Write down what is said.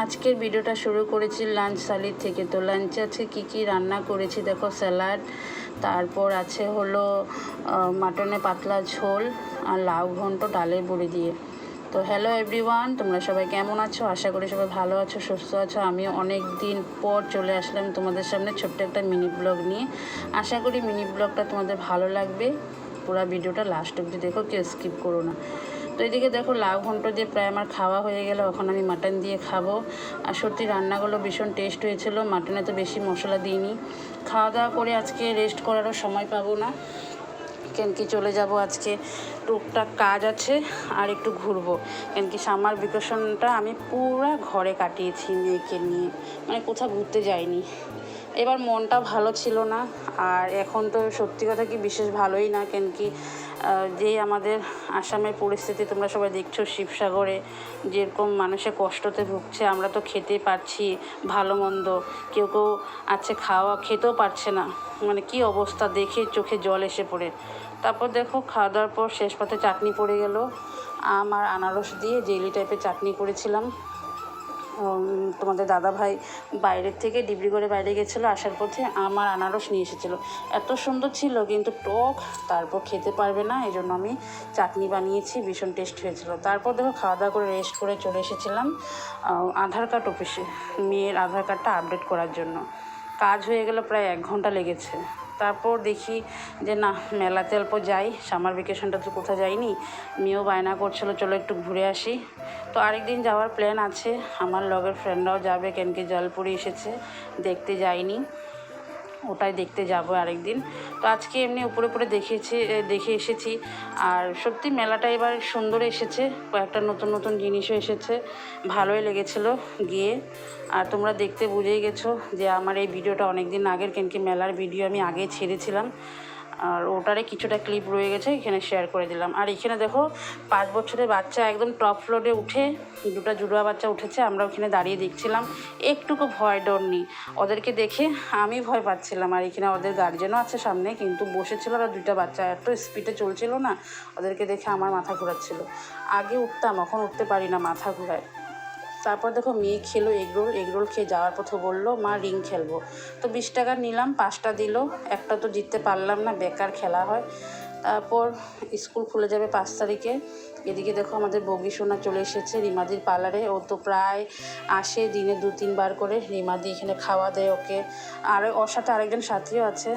আজকের ভিডিওটা শুরু করেছি লাঞ্চ থালির থেকে। তো লাঞ্চে আজকে কী রান্না করেছি দেখো, স্যালাড, তারপর আছে হলো মাটনে পাতলা ঝোল আর লাউ ঘন্ট ডালের বড়ি দিয়ে। তো হ্যালো এভরিওয়ান, তোমরা সবাই কেমন আছো? আশা করি সবাই ভালো আছো, সুস্থ আছো। আমি অনেক দিন পর চলে আসলাম তোমাদের সামনে ছোট্ট একটা মিনি ব্লগ নিয়ে। আশা করি মিনি ব্লগটা তোমাদের ভালো লাগবে। পুরো ভিডিওটা লাস্ট অবধি দেখো, কেউ স্কিপ করো না। তো এদিকে দেখো লাউ ঘন্ট দিয়ে প্রায় আমার খাওয়া হয়ে গেল। এখন আমি মাটন দিয়ে খাবো। আর সত্যি রান্নাগুলো ভীষণ টেস্ট হয়েছিল। মাটনে তো বেশি মশলা দিইনি। খাওয়া দাওয়া করে আজকে রেস্ট করারও সময় পাবো না, কেন কি চলে যাব আজকে, টুকটাক কাজ আছে আর একটু ঘুরবো। কেন কি সামার ভ্যাকেশনটা আমি পুরো ঘরে কাটিয়েছি মেয়েকে নিয়ে, মানে কোথাও ঘুরতে যাইনি। এবার মনটা ভালো ছিল না, আর এখন তো সত্যি কথা কি বিশেষ ভালোই না। কেন কি যে আমাদের আসামের পরিস্থিতি তোমরা সবাই দেখছো, শিবসাগরে যেরকম মানুষের কষ্টতে ভুগছে, আমরা তো খেতে পারছি ভালো মন্দ, কেউ আছে খেতেও পারছে না। মানে কি অবস্থা দেখে চোখে জল এসে পড়ে। তারপর দেখো খাওয়া দাওয়ার পর শেষ পাতে চাটনি পড়ে গেল। আম আর আনারস দিয়ে জেলি টাইপের চাটনি করেছিলাম। তোমাদের দাদাভাই বাইরের থেকে ডিব্রুগড়ে বাইরে গেছিলো, আসার পথে আমার আনারস নিয়ে এসেছিলো। এত সুন্দর ছিল কিন্তু টক, তারপর খেতে পারবে না, এই জন্য আমি চাটনি বানিয়েছি, ভীষণ টেস্ট হয়েছিল। তারপর দেখো খাওয়া দাওয়া করে রেস্ট করে চলে এসেছিলাম আধার কার্ড অফিসে, মেয়ের আধার কার্ডটা আপডেট করার জন্য। কাজ হয়ে গেল, প্রায় 1 ঘন্টা লেগেছে। তারপর দেখি যে না, মেলাতে অল্প যাই, সামার ভ্যাকেশনটা তো কোথাও যাইনি। মেয়েও বায়না করছিল চলো একটু ঘুরে আসি। তো আরেকদিন যাওয়ার প্ল্যান আছে, আমার লগের ফ্রেন্ডরাও যাবে, কেন কি জলপুরি এসেছে, দেখতে যাইনি, ওটাই দেখতে যাব আরেকদিন। তো আজকে এমনি উপরে দেখে এসেছি। আর সত্যি মেলাটা এবার সুন্দর এসেছে, কয়েকটা নতুন নতুন জিনিসও এসেছে, ভালোই লেগেছিলো গিয়ে। আর তোমরা দেখতে বুঝেই গেছো যে আমার এই ভিডিওটা অনেক দিন আগের, কেন কি মেলার ভিডিও আমি আগে ছেড়েছিলাম, আর ওটারে কিছুটা ক্লিপ রয়ে গেছে, এখানে শেয়ার করে দিলাম। আর এখানে দেখো 5 বছরের বাচ্চা একদম টপ ফ্লোরে উঠে, 2টা জুড়ুয়া বাচ্চা উঠেছে, আমরা ওখানে দাঁড়িয়ে দেখছিলাম, একটুকু ভয় ডর নেই। ওদেরকে দেখে আমি ভয় পাচ্ছিলাম, আর এখানে ওদের গার্জেনও আছে সামনে, কিন্তু বসেছিল আর 2টা বাচ্চা এত স্পিডে চলছিল না, ওদেরকে দেখে আমার মাথা ঘোরাচ্ছিল। আগে উঠতাম, এখন উঠতে পারি না, মাথা ঘোরায়। তারপর দেখো মেয়ে খেলো এগরোল খেয়ে যাওয়ার পথে বললো মা রিং খেলবো। তো 20 টাকা নিলাম, 5টা দিল, একটা তো জিততে পারলাম না, বেকার খেলা হয়। তারপর স্কুল খুলে যাবে 5 তারিখে। এদিকে দেখো আমাদের বগি সোনা চলে এসেছে রিমাদির পার্লারে। ও তো প্রায় আসে দিনে 2-3 বার করে। রিমাদি এখানে খাওয়া দেয় ওকে, আর ওর সাথে আরেকজন সাথীও আছে।